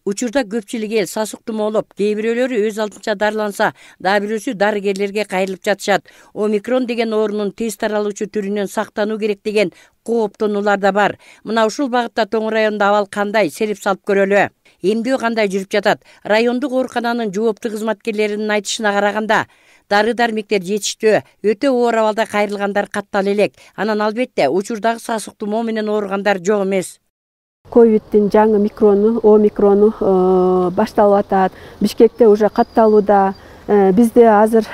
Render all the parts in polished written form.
Учурда көпчүлүк эл сасык тумоолоп, кээ бирөөлөрү өз алдынча дарыланса, дагы бирөөсү дарыгерлерге кайрылып жатышат. Омикрон деген оорунун тез таралуучу түрүнөн сактануу керек деген кооптонуулар да бар. Мына ушул багытта Тоң районунда абал кандай, серип салып көрөлү. Эмдөө кандай жүрүп жатат? Райондук оорукананын жооптуу кызматкерлеринин айтышына караганда, дары-дармектер жетиштүү, өтө оор абалда кайрылгандар каттала элек. Анан албетте учурдагы сасык тумоо менен ооругандар жок эмес. Ковидтин жаңы омикрону башталып атат. Бишкекте уже катталууда. Бизде азыр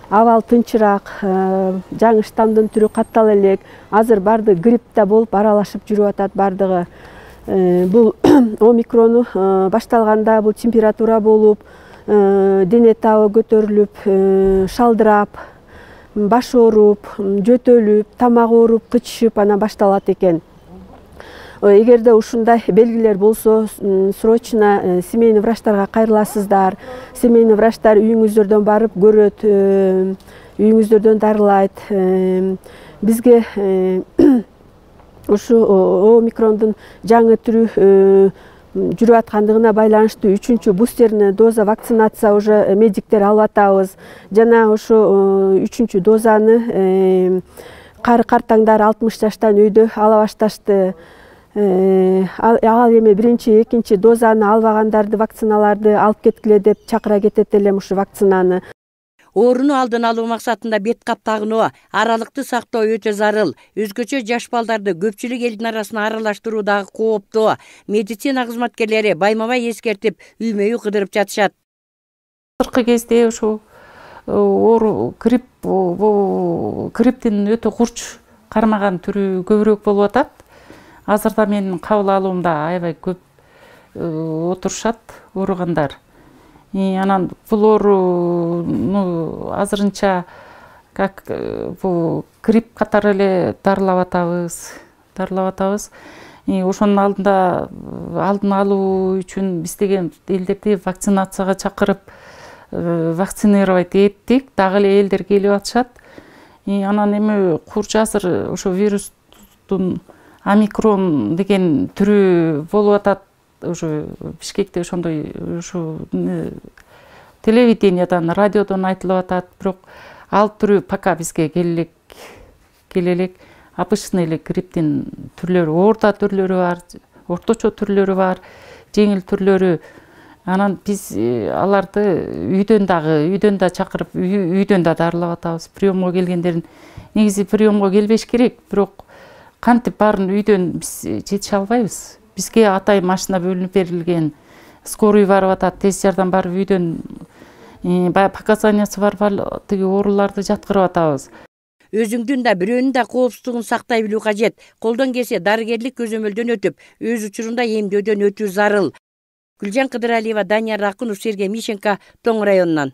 абал тынчыраак, жаңы штамдын түрү каттала элек. Азыр бардыгы гриппте болуп аралашып жүрүп атат бардыгы. Бул омикрону башталганда бул температура болуп, дене табы көтөрүлүп, шалдырап, баш ооруп, жөтөлүп, тамак ооруп, кычышып анан башталат экен. Эгерде ушундай белгилер болсо, срочно семейный врачтарга кайрыласыздар. Семейный врачтар үйүңүздөрдөн барып көрөт, үйүңүздөрдөн дарылайт. Бизге ушу омикрондун жаңы түрү жүрүп аткандыгына байланыштуу 3-чү бустерный доза вакцинация уже медиктер алып атабыз. Жана ушу 3-чү дозаны картаңдар 60 жаштан өйдө ала башташты. Ал эми 1-чи, 2-чи дозаны албагандарды, вакциналарды алып кеткиле деп чакыра кетет элем ушу вакцинаны. Ооруну алдын алуу максатында бет кап тагынуу, аралыкты сактоо өтө зарыл. Өзгөчө жаш балдарды көпчүлүк элдин арасына аралаштыруу дагы кооптуу. Медицина кызматкерлери байма-бай эскертип, үймө-үй кыдырып жатышат. Азыркы кезде ушу оору грипптин өтө курч кармаган түрү көбүрөөк болуп атат. Азырда менин кабыл алуумда аябай көп отурушат ооругандар. Анан бул ооруну азырынча как бул грипп катары эле дарылап атабыз. Ошонун алдын алуу үчүн биз деген элдерди вакцинацияга чакырып вакцинировать эттик. Дагы эле элдер келип атышат. Анан эми курч азыр ошо вирустун омикрон деген түрү болуп атат. Уже Бишкекте ошондой ушу телевидениядан, радиодон айтылып атат. Бирок ал түрү пока бизге келе элек. Обычный эле грипптин түрлөрү, орта түрлөрү бар, орточо түрлөрү бар, жеңил түрлөрү. Анан биз аларды үйдөн да чакырып, үйдөн да дарылап атабыз. Приемго келгендерин негизи приемго келбеш керек, бирок кантип баарын үйдөн биз жетише албайбыз. Бизге атайын машина бөлүнүп берилген, скорый барып атат, тез жардам барып үйдөн показаниясы бар тиги ооруларды жаткырып атабыз. Өзүңдүн да бирөөнүн да коопсуздугун сактай билүү кажет. Колдон келсе дарыгерлик көзөмөлдөн өтүп, өз учурунда эмдөөдөн өтүү зарыл. Гүлжан Кыдыралиева, Данияр Акунов, Сергей Мищенко, Тоң районунан.